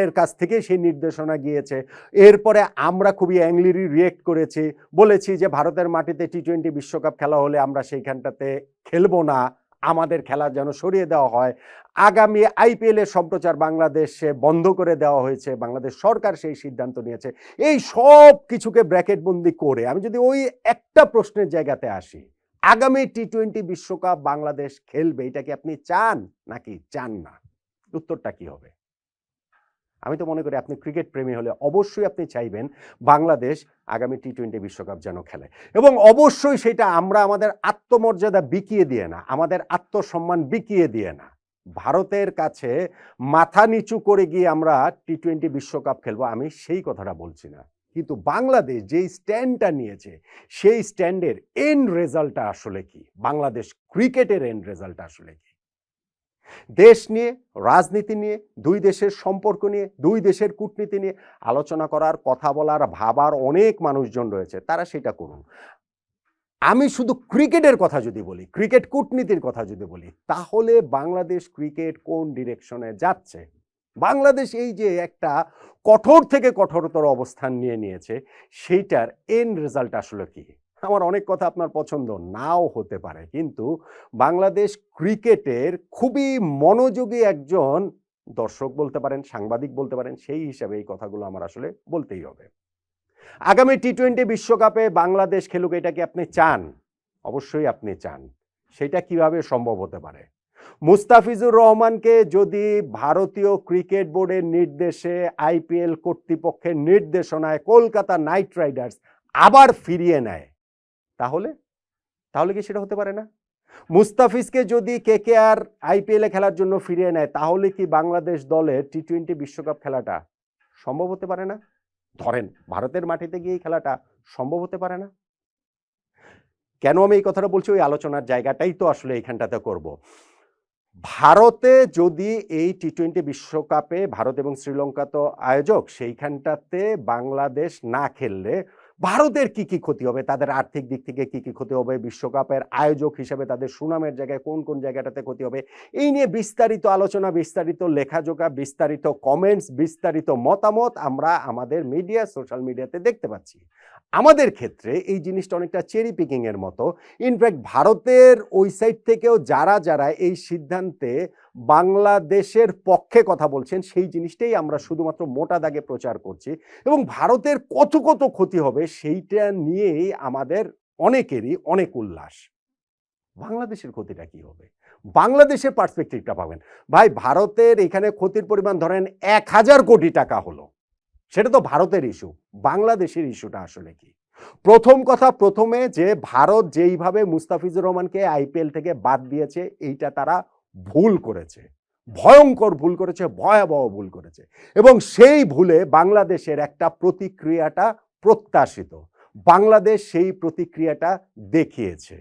এর কাছ থেকে সেই নির্দেশনা গিয়েছে। এরপরে আমরা খুবই অ্যাংলি রিয়েক্ট করেছি, বলেছি যে ভারতের মাটিতে টি-20 বিশ্বকাপ খেলা হলে আমরা সেইখানটাতে খেলবো না, আমাদের খেলা যেন সরিয়ে দেওয়া হয়। আগামী আইপিএল এর সম্প্রচার বাংলাদেশে বন্ধ করে দেওয়া হয়েছে, বাংলাদেশ সরকার সেই সিদ্ধান্ত নিয়েছে। এই সব কিছুকে ব্র্যাকেটবন্দি করে আমি যদি ওই একটা প্রশ্নের জায়গাতে আসি, আগামী টি-20 বিশ্বকাপ বাংলাদেশ খেলবে, এটা কি আপনি চান নাকি চান না? উত্তরটা কি হবে? আমি তো মনে করি আপনি ক্রিকেট প্রেমী হলে অবশ্যই আপনি চাইবেন বাংলাদেশ আগামী টি-20 বিশ্বকাপ যেন খেলে, এবং অবশ্যই সেটা আমরা আমাদের আত্মমর্যাদা বিকিয়ে দিয়ে না, আমাদের আত্মসম্মান বিকিয়ে দিয়ে না, ভারতের কাছে মাথা নিচু করে গিয়ে আমরা টি-20 বিশ্বকাপ খেলবো, আমি সেই কথাটা বলছি না। কিন্তু বাংলাদেশ যেই স্ট্যান্ডটা নিয়েছে সেই স্ট্যান্ডের এন্ড রেজাল্টটা আসলে কি, বাংলাদেশ ক্রিকেটের এন্ড রেজাল্টটা আসলে কি? দেশ নিয়ে, রাজনীতি নিয়ে, দুই দেশের সম্পর্ক নিয়ে, দুই দেশের কূটনীতি নিয়ে আলোচনা করার, কথা বলার, ভাবার অনেক মানুষজন রয়েছে, তারা সেটা করুন। আমি শুধু ক্রিকেটের কথা যদি বলি, ক্রিকেট কূটনীতির কথা যদি বলি, তাহলে বাংলাদেশ ক্রিকেট কোন ডিরেকশনে যাচ্ছে, বাংলাদেশ এই যে একটা কঠোর থেকে কঠোরতর অবস্থান নিয়ে নিয়েছে, সেইটার এন্ড রেজাল্ট আসলে কি? আমার অনেক কথা আপনার পছন্দ নাও হতে পারে, কিন্তু বাংলাদেশ ক্রিকেটের খুবই মনোযোগী একজন দর্শক বলতে পারেন, সাংবাদিক বলতে পারেন, সেই হিসাবে এই কথাগুলো আমার আসলে বলতেই হবে। আগামী টি-20 বিশ্বকাপে বাংলাদেশ খেলুক, এটা কি আপনি চান? অবশ্যই আপনি চান। সেটা কিভাবে সম্ভব হতে পারে? মুস্তাফিজুর রহমানকে যদি ভারতীয় ক্রিকেট বোর্ডের নির্দেশে, আইপিএল কর্তৃপক্ষের নির্দেশনায় কলকাতা নাইট রাইডার্স আবার ফিরিয়ে নেয়, তাহলে তাহলে কি সেটা হতে পারে না? মুস্তাফিজকে যদি কেকেআর আইপিএলে খেলার জন্য ফিরিয়ে নেয়, তাহলে কি বাংলাদেশ দলের টি-20 বিশ্বকাপ খেলাটা সম্ভব হতে পারে না? ধরেন ভারতের মাটিতে গিয়ে খেলাটা সম্ভব হতে পারে না? কেন আমি এই কথাটা বলছি, ওই আলোচনার জায়গাটাই তো আসলে এইখানটাতে করব। ভারতে যদি এই টি-20 বিশ্বকাপে, ভারত এবং শ্রীলঙ্কা তো আয়োজক, সেইখানটাতে বাংলাদেশ না খেললে ভারতের কি কি ক্ষতি হবে, তাদের আর্থিক দিক থেকে কি কি ক্ষতি হবে, বিশ্বকাপের আয়োজক হিসেবে তাদের সুনামের জায়গায় কোন কোন জায়গাটাতে ক্ষতি হবে, এই নিয়ে বিস্তারিত আলোচনা, বিস্তারিত লেখাজোখা, বিস্তারিত কমেন্টস, বিস্তারিত মতামত আমরা আমাদের মিডিয়া, সোশ্যাল মিডিয়াতে দেখতে পাচ্ছি। আমাদের ক্ষেত্রে এই জিনিসটা অনেকটা চেরি পিকিং এর মতো। ইনফ্যাক্ট ভারতের ওই সাইড থেকেও যারা যারা এই সিদ্ধান্তে বাংলাদেশের পক্ষে কথা বলছেন, সেই জিনিসটাই আমরা শুধুমাত্র মোটা দাগে প্রচার করছি, এবং ভারতের কত কত ক্ষতি হবে সেইটা নিয়েই আমাদের অনেকেরই অনেক উল্লাস। বাংলাদেশের ক্ষতিটা কি হবে, বাংলাদেশের পার্সপেক্টিভটা পাবেন। ভাই, ভারতের এখানে ক্ষতির পরিমাণ ধরেন 1000 কোটি টাকা হলো, সেটা তো ভারতের ইস্যু। বাংলাদেশের ইস্যুটা আসলে কি? প্রথম কথা, প্রথমে যে ভারত যেইভাবে মুস্তাফিজুর রহমানকে আইপিএল থেকে বাদ দিয়েছে, এইটা তারা ভুল করেছে, ভয়ঙ্কর ভুল করেছে, ভয়াবহ ভুল করেছে, এবং সেই ভুলে বাংলাদেশের একটা প্রতিক্রিয়াটা প্রত্যাশিত, বাংলাদেশ সেই প্রতিক্রিয়াটা দেখিয়েছে।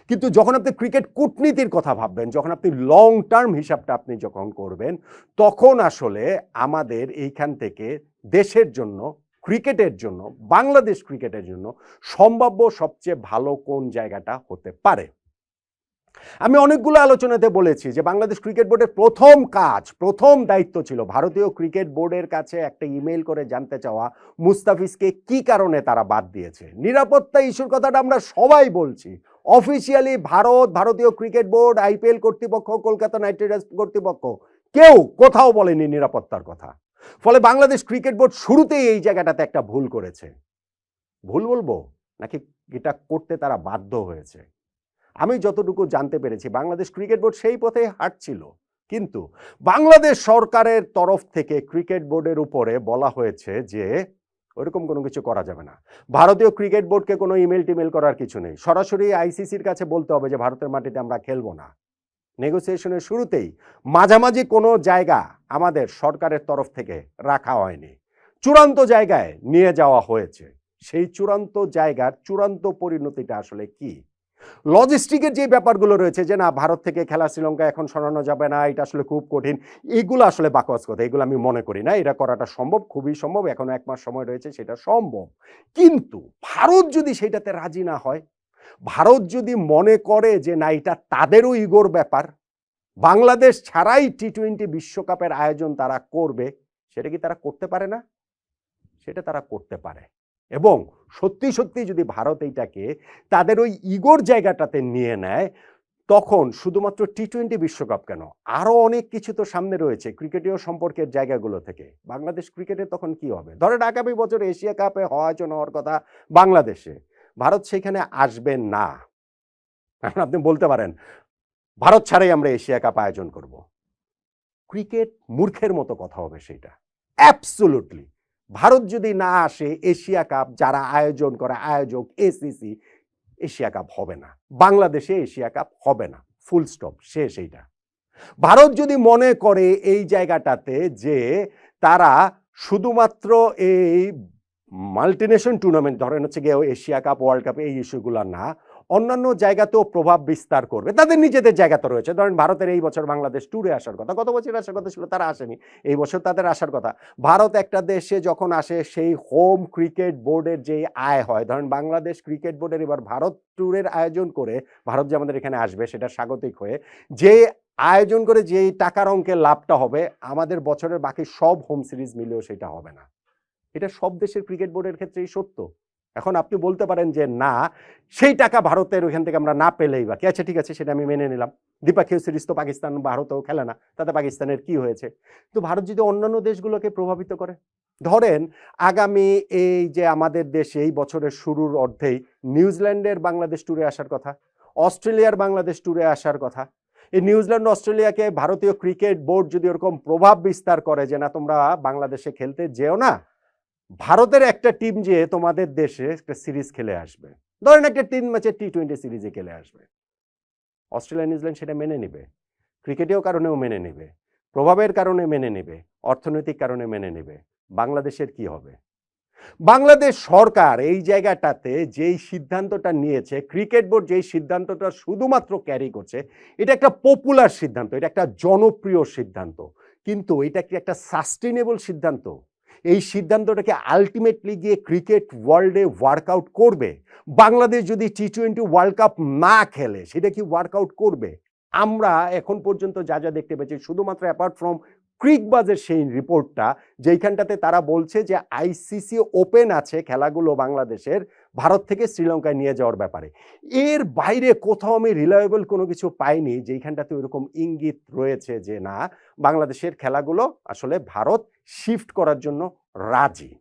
কিন্তু যখন আপনি ক্রিকেট কূটনীতির কথা ভাববেন, যখন আপনি লং টার্ম হিসাবটা আপনি যখন করবেন, তখন আসলে আমাদের এইখান থেকে দেশের জন্য, ক্রিকেটের জন্য, বাংলাদেশ ক্রিকেটের জন্য সম্ভাব্য সবচেয়ে ভালো কোন জায়গাটা হতে পারে। আমি অনেকগুলো আলোচনাতে বলেছি যে বাংলাদেশ ক্রিকেট বোর্ডের প্রথম কাজ, প্রথম দায়িত্ব ছিল ভারতীয় ক্রিকেট বোর্ডের কাছে একটা ইমেইল করে জানতে চাওয়া মুস্তাফিজকে কি কারণে তারা বাদ দিয়েছে। নিরাপত্তা ইস্যুর কথাটা আমরা সবাই বলছি, অফিসিয়ালি ভারত, ভারতীয় ক্রিকেট বোর্ড, আইপিএল কর্তৃপক্ষ, কলকাতা নাইট রাইডার্স কর্তৃপক্ষ কেউ কোথাও বলেনি নিরাপত্তার কথা। ফলে বাংলাদেশ ক্রিকেট বোর্ড শুরুতেই এই জায়গাটাতে একটা ভুল করেছে। ভুল বলবো নাকি এটা করতে তারা বাধ্য হয়েছে? আমি যতটুকু জানতে পেরেছি বাংলাদেশ ক্রিকেট বোর্ড সেই পথে হাঁটছিল, কিন্তু বাংলাদেশ সরকারের তরফ থেকে ক্রিকেট বোর্ডের উপরে বলা হয়েছে যে ওইরকম কোনো কিছু করা যাবে না। ভারতীয় ক্রিকেট বোর্ডকে কোনো ইমেল টিমেল করার কিছু নেই, সরাসরি আইসিসির কাছে বলতে হবে যে ভারতের মাটিতে আমরা খেলবো না। নেগোসিয়েশনের শুরুতেই মাঝামাঝি কোনো জায়গা আমাদের সরকারের তরফ থেকে রাখা হয়নি, চূড়ান্ত জায়গায় নিয়ে যাওয়া হয়েছে। সেই চূড়ান্ত জায়গার চূড়ান্ত পরিণতিটা আসলে কি? লজিস্টিকের যে ব্যাপারগুলো রয়েছে, যে না ভারত থেকে খেলা শ্রীলঙ্কা এখন সরানো যাবে না, এটা আসলে খুব কঠিন, এগুলো আসলে বাকওয়াজ কথা, এগুলো আমি মনে করি না এটা করাটা সম্ভব, খুবই সম্ভব, এখনো 1 মাস সময় রয়েছে, সেটা সম্ভব। কিন্তু ভারত যদি সেটাতে রাজি না হয়, ভারত যদি মনে করে যে না এটা তাদেরও ইগোর ব্যাপার, বাংলাদেশ ছাড়াই টি-20 বিশ্বকাপের আয়োজন তারা করবে, সেটা কি তারা করতে পারে না? সেটা তারা করতে পারে। এবং সত্যি সত্যি যদি ভারত এইটাকে তাদের ওই ইগোর জায়গাটাতে নিয়ে নেয়, তখন শুধুমাত্র টি-20 বিশ্বকাপ কেন, আরো অনেক কিছু তো সামনে রয়েছে ক্রিকেটীয় সম্পর্কের জায়গাগুলো থেকে। বাংলাদেশ ক্রিকেটের তখন কি হবে? ধরেন আগামী বছর এশিয়া কাপে আয়োজন হওয়ার কথা বাংলাদেশে, ভারত সেখানে আসবে না। এখন আপনি বলতে পারেন ভারত ছাড়াই আমরা এশিয়া কাপ আয়োজন করব। ক্রিকেট মূর্খের মতো কথা হবে সেটা। অ্যাবসোলুটলি ভারত যদি না আসে, এশিয়া কাপ যারা আয়োজন করে আয়োজক এসিসি, এশিয়া কাপ হবে না। বাংলাদেশে এশিয়া কাপ হবে না, ফুল স্টপ, শেষ। এইটা ভারত যদি মনে করে এই জায়গাটাতে যে তারা শুধুমাত্র এই মাল্টিনেশন টুর্নামেন্ট, ধরেন হচ্ছে গিয়ে এশিয়া কাপ, ওয়ার্ল্ড কাপ, এই ইস্যুগুলো না, অন্যান্য জায়গাতেও প্রভাব বিস্তার করবে, তাদের নিজেদের জায়গা তো রয়েছে। ধরেন ভারতের এই বছর বাংলাদেশ ট্যুরে আসার কথা, গত বছর আসার কথা ছিল, তারা আসেনি, এই বছর তাদের আসার কথা। ভারত একটা দেশে যখন আসে, সেই হোম ক্রিকেট বোর্ডের যেই আয় হয়, ধরেন বাংলাদেশ ক্রিকেট বোর্ডের এবার ভারত ট্যুরের আয়োজন করে, ভারত যে আমাদের এখানে আসবে সেটা স্বাগতিক হয়ে যে আয়োজন করে যেই টাকার অঙ্কের লাভটা হবে, আমাদের বছরের বাকি সব হোম সিরিজ মিলেও সেটা হবে না। এটা সব দেশের ক্রিকেট বোর্ডের ক্ষেত্রেই সত্য। এখন আপনি বলতে পারেন যে না, সেই টাকা ভারতের ওইখান থেকে আমরা না পেলেই বা কি, আচ্ছা ঠিক আছে, সেটা আমি মেনে নিলাম। দ্বিপাক্ষিক সিরিজ তো পাকিস্তান ভারতও খেলে না, তাতে পাকিস্তানের কি হয়েছে? তো ভারত যদি অন্যান্য দেশগুলোকে প্রভাবিত করে, ধরেন আগামী এই যে আমাদের দেশে এই বছরের শুরুর অর্ধেই নিউজিল্যান্ডের বাংলাদেশ ট্যুরে আসার কথা, অস্ট্রেলিয়ার বাংলাদেশ ট্যুরে আসার কথা। এই নিউজিল্যান্ড অস্ট্রেলিয়াকে ভারতীয় ক্রিকেট বোর্ড যদি ওরকম প্রভাব বিস্তার করে যে না, তোমরা বাংলাদেশে খেলতে যেও না, ভারতের একটা টিম যে তোমাদের দেশে একটা সিরিজ খেলে আসবে, ধরেন একটা 3 ম্যাচের টি-20 সিরিজে খেলে আসবে, অস্ট্রেলিয়া নিউজিল্যান্ড সেটা মেনে নিবে, ক্রিকেটীয় কারণেও মেনে নিবে, প্রভাবের কারণে মেনে নিবে, অর্থনৈতিক কারণে মেনে নিবে। বাংলাদেশের কি হবে? বাংলাদেশ সরকার এই জায়গাটাতে যেই সিদ্ধান্তটা নিয়েছে, ক্রিকেট বোর্ড যেই সিদ্ধান্তটা শুধুমাত্র ক্যারি করছে, এটা একটা পপুলার সিদ্ধান্ত, এটা একটা জনপ্রিয় সিদ্ধান্ত, কিন্তু এটা কি একটা সাস্টেনেবল সিদ্ধান্ত? এই সিদ্ধান্তটাকে আলটিমেটলি গিয়ে ক্রিকেট ওয়ার্ল্ডে ওয়ার্কআউট করবে? বাংলাদেশ যদি টি-20 ওয়ার্ল্ড কাপ না খেলে, সেটা কি ওয়ার্কআউট করবে? আমরা এখন পর্যন্ত যা যা দেখতে পেয়েছি, শুধুমাত্র অ্যাপার্ট ফ্রম ক্রিকবাজের সেই রিপোর্টটা, যেইখানটাতে তারা বলছে যে আইসিসি ওপেন আছে খেলাগুলো বাংলাদেশের ভারত থেকে শ্রীলঙ্কায় নিয়ে যাওয়ার ব্যাপারে, এর বাইরে কোথাও আমি রিলায়েবল কোনো কিছু পাইনি যেইখানটাতে ওইরকম ইঙ্গিত রয়েছে যে না, বাংলাদেশের খেলাগুলো আসলে ভারত শিফট করার জন্য রাজি।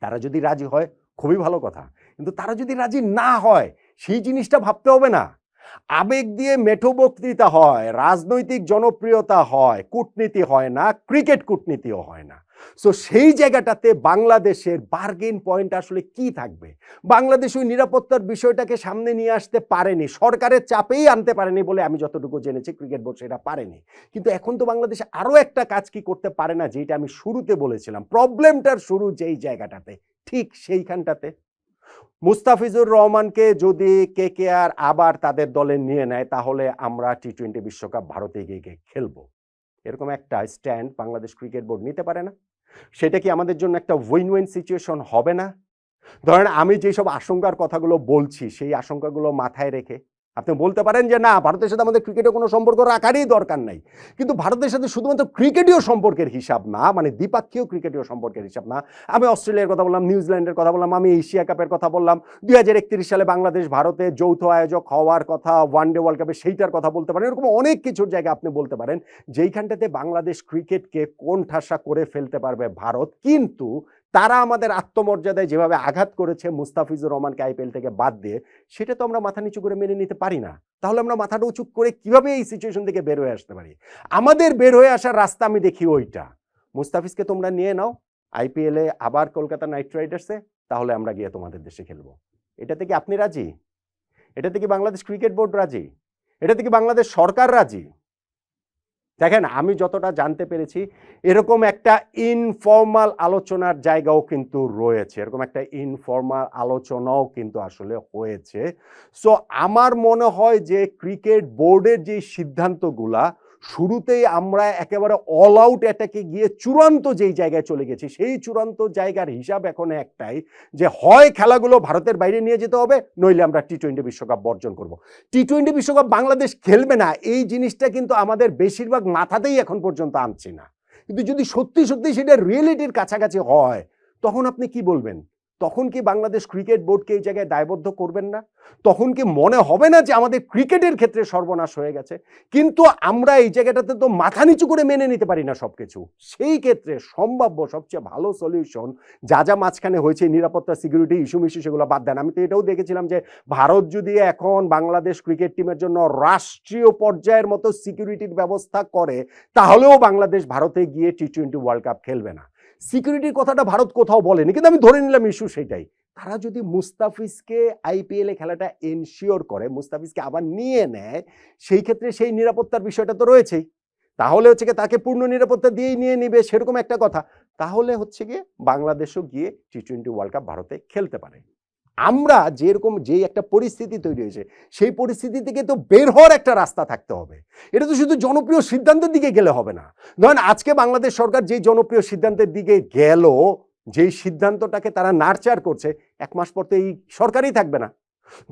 তারা যদি রাজি হয় খুবই ভালো কথা, কিন্তু তারা যদি রাজি না হয়, সেই জিনিসটা ভাবতে হবে না? আবেগ দিয়ে মেঠো বক্তৃতা হয়, রাজনৈতিক জনপ্রিয়তা হয়, কূটনীতি হয় না, ক্রিকেট কূটনীতিও হয় না। সো সেই জায়গাটাতে বাংলাদেশের বার্গেন পয়েন্ট আসলে কি থাকবে? বাংলাদেশ ওই নিরাপত্তার বিষয়টাকে সামনে নিয়ে আসতে পারেনি, সরকারের চাপেই আনতে পারেনি বলে আমি যতটুকু জেনেছি, ক্রিকেট বোর্ড সেটা পারেনি। কিন্তু এখন তো বাংলাদেশ আরো একটা কাজ কি করতে পারে না, যেটা আমি শুরুতে বলেছিলাম, প্রবলেমটার শুরু যেই জায়গাটাতে, ঠিক সেইখানটাতে মুস্তাফিজুর রহমানকে যদি কেকেআর আবার তাদের দলে নিয়ে নেয়, তাহলে আমরা টি-20 বিশ্বকাপ ভারতে গিয়ে খেলবো, এরকম একটা স্ট্যান্ড বাংলাদেশ ক্রিকেট বোর্ড নিতে পারে না? সেটা কি আমাদের জন্য একটা উইন উইন সিচুয়েশন হবে না? ধরেন আমি যেসব আশঙ্কার কথাগুলো বলছি, সেই আশঙ্কাগুলো মাথায় রেখে আপনি বলতে পারেন যে না, ভারতের সাথে আমাদের ক্রিকেটে কোনো সম্পর্ক রাখারই দরকার নাই। কিন্তু ভারতের সাথে শুধুমাত্র ক্রিকেটীয় সম্পর্কের হিসাব না, মানে দ্বিপাক্ষিক ক্রিকেটীয় সম্পর্কের হিসাব না, আমি অস্ট্রেলিয়ার কথা বললাম, নিউজিল্যান্ডের কথা বললাম, আমি এশিয়া কাপের কথা বললাম, 2031 সালে বাংলাদেশ ভারতে যৌথ আয়োজক হওয়ার কথা, ওয়ানডে ওয়ার্ল্ড কাপে সেইটার কথা বলতে পারেন। এরকম অনেক কিছুর জায়গা আপনি বলতে পারেন যেইখানটাতে বাংলাদেশ ক্রিকেটকে কোণঠাসা করে ফেলতে পারবে ভারত। কিন্তু তারা আমাদের আত্মমর্যাদায় যেভাবে আঘাত করেছে মুস্তাফিজুর রহমানকে আইপিএল থেকে বাদ দিয়ে, সেটা তো আমরা মাথা নিচু করে মেনে নিতে পারি না। তাহলে আমরা মাথাটা উঁচু করে কিভাবে এই সিচুয়েশন থেকে বের হয়ে আসতে পারি? আমাদের বের হয়ে আসার রাস্তা আমি দেখি ওইটা, মুস্তাফিজকে তোমরা নিয়ে নাও আইপিএলে আবার কলকাতা নাইট রাইডার্সে, তাহলে আমরা গিয়ে তোমাদের দেশে খেলবো। এটা থেকে আপনি রাজি? এটা থেকে বাংলাদেশ ক্রিকেট বোর্ড রাজি? এটা থেকে বাংলাদেশ সরকার রাজি? দেখেন, আমি যতটা জানতে পেরেছি, এরকম একটা ইনফর্মাল আলোচনার জায়গাও কিন্তু রয়েছে, এরকম একটা ইনফর্মাল আলোচনাও কিন্তু আসলে হয়েছে। সো আমার মনে হয় যে ক্রিকেট বোর্ডের যে সিদ্ধান্তগুলা, শুরুতেই আমরা একেবারে অল আউট অ্যাটাকে গিয়ে চূড়ান্ত যেই জায়গায় চলে গেছি, সেই চূড়ান্ত জায়গার হিসাব এখন একটাই, যে হয় খেলাগুলো ভারতের বাইরে নিয়ে যেতে হবে, নইলে আমরা টি-20 বিশ্বকাপ বর্জন করব। টি-20 বিশ্বকাপ বাংলাদেশ খেলবে না, এই জিনিসটা কিন্তু আমাদের বেশিরভাগ মাথাতেই এখন পর্যন্ত আনছি না। কিন্তু যদি সত্যি সত্যি সেটা রিয়েলিটির কাছাকাছি হয়, তখন আপনি কি বলবেন? তখন কি বাংলাদেশ ক্রিকেট বোর্ডকে এই জায়গায় দায়বদ্ধ করবেন না? তখন কি মনে হবে না যে আমাদের ক্রিকেটের ক্ষেত্রে সর্বনাশ হয়ে গেছে? কিন্তু আমরা এই জায়গাটাতে তো মাথা নিচু করে মেনে নিতে পারি না সবকিছু। সেই ক্ষেত্রে সম্ভাব্য সবচেয়ে ভালো সলিউশন যা মাঝখানে হয়েছে, নিরাপত্তা, সিকিউরিটি ইস্যু মিস্যু সেগুলো বাদ দেন। আমি তো এটাও দেখেছিলাম যে ভারত যদি এখন বাংলাদেশ ক্রিকেট টিমের জন্য রাষ্ট্রীয় পর্যায়ের মতো সিকিউরিটির ব্যবস্থা করে, তাহলেও বাংলাদেশ ভারতে গিয়ে টি-20 ওয়ার্ল্ড কাপ খেলবে না। সিকিউরিটির কথাটা ভারত কোথাও বলেনি, কিন্তু আমি ধরে নিলাম ইস্যু সেটাই। তারা যদি মুস্তাফিজকে আইপিএল এ খেলাটা এনশিওর করে, মুস্তাফিজকে আবার নিয়ে নেয়, সেই ক্ষেত্রে সেই নিরাপত্তার বিষয়টা তো রয়েছেই। তাহলে হচ্ছে গিয়ে তাকে পূর্ণ নিরাপত্তা দিয়েই নিয়ে নিবে, সেরকম একটা কথা। তাহলে হচ্ছে গিয়ে বাংলাদেশও গিয়ে টি-20 ওয়ার্ল্ড কাপ ভারতে খেলতে পারে। আমরা যেরকম যেই একটা পরিস্থিতি তৈরি হয়েছে, সেই পরিস্থিতি থেকে তো বের হওয়ার একটা রাস্তা থাকতে হবে। এটা তো শুধু জনপ্রিয় সিদ্ধান্তের দিকে গেলে হবে না। ধরেন আজকে বাংলাদেশ সরকার যেই জনপ্রিয় সিদ্ধান্তের দিকে গেল, যেই সিদ্ধান্তটাকে তারা নার্চার করছে, 1 মাস পর তো এই সরকারই থাকবে না।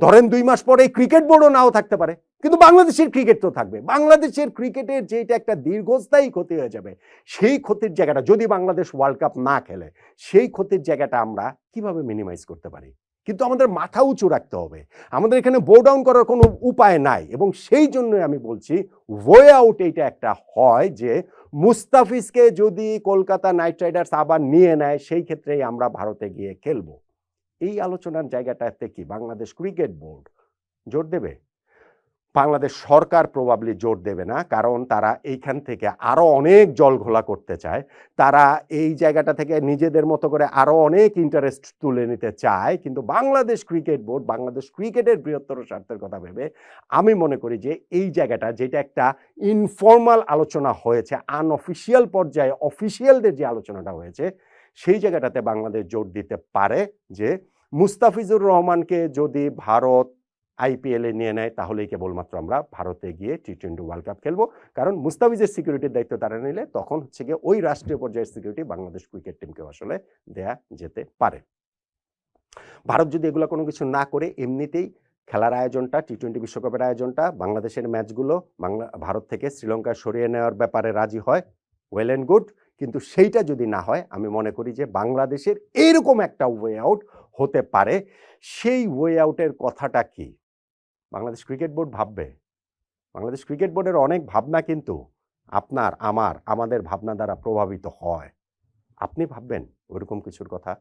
ধরেন 2 মাস পরে এই ক্রিকেট বোর্ডও নাও থাকতে পারে, কিন্তু বাংলাদেশের ক্রিকেট তো থাকবে। বাংলাদেশের ক্রিকেটের যেটা একটা দীর্ঘস্থায়ী ক্ষতি হয়ে যাবে, সেই ক্ষতির জায়গাটা যদি বাংলাদেশ ওয়ার্ল্ড কাপ না খেলে, সেই ক্ষতির জায়গাটা আমরা কিভাবে মিনিমাইজ করতে পারি? কিন্তু আমাদের মাথা উঁচু রাখতে হবে। আমাদের এখানে বো ডাউন করার কোনো উপায় নাই, এবং সেই জন্যই আমি বলছি ওয়ে আউট এইটা একটা হয় যে মুস্তাফিজকে যদি কলকাতা নাইট রাইডার্স আবার নিয়ে নেয়, সেই ক্ষেত্রেই আমরা ভারতে গিয়ে খেলবো। এই আলোচনার জায়গাটাতে কি বাংলাদেশ ক্রিকেট বোর্ড জোর দেবে? বাংলাদেশ সরকার প্রবাবলি জোর দেবে না, কারণ তারা এইখান থেকে আরো অনেক জল ঘোলা করতে চায়। তারা এই জায়গাটা থেকে নিজেদের মতো করে আরো অনেক ইন্টারেস্ট তুলে নিতে চায়। কিন্তু বাংলাদেশ ক্রিকেট বোর্ড বাংলাদেশ ক্রিকেটের বৃহত্তর স্বার্থের কথা ভেবে আমি মনে করি যে এই জায়গাটা, যেটা একটা ইনফর্মাল আলোচনা হয়েছে, আনঅফিসিয়াল পর্যায়ে অফিসিয়ালদের যে আলোচনাটা হয়েছে, সেই জায়গাটাতে বাংলাদেশ জোর দিতে পারে যে মুস্তাফিজুর রহমানকে যদি ভারত আইপিএল এ নিয়ে নেয়, তাহলেই কেবলমাত্র আমরা ভারতে গিয়ে টি-20 ওয়ার্ল্ড কাপ খেলবো। কারণ মুস্তাফিজের সিকিউরিটির দায়িত্ব তারা নিলে তখন হচ্ছে গিয়ে ওই রাষ্ট্রীয় পর্যায়ের সিকিউরিটি বাংলাদেশ ক্রিকেট টিমকে আসলে দেয়া যেতে পারে। ভারত যদি এগুলো কোনো কিছু না করে এমনিতেই খেলার আয়োজনটা, টি-20 বিশ্বকাপের আয়োজনটা, বাংলাদেশের ম্যাচগুলো ভারত থেকে শ্রীলঙ্কায় সরিয়ে নেওয়ার ব্যাপারে রাজি হয়, ওয়েল অ্যান্ড গুড। কিন্তু সেইটা যদি না হয়, আমি মনে করি যে বাংলাদেশের এরকম একটা ওয়ে আউট হতে পারে। সেই ওয়ে আউটের কথাটা কি বাংলাদেশ ক্রিকেট বোর্ড ভাববে? বাংলাদেশ ক্রিকেট বোর্ডের অনেক ভাবনা কিন্তু আপনার, আমাদের ভাবনা দ্বারা প্রভাবিত হয়। আপনি ভাববেন ওরকম কিছুর কথা?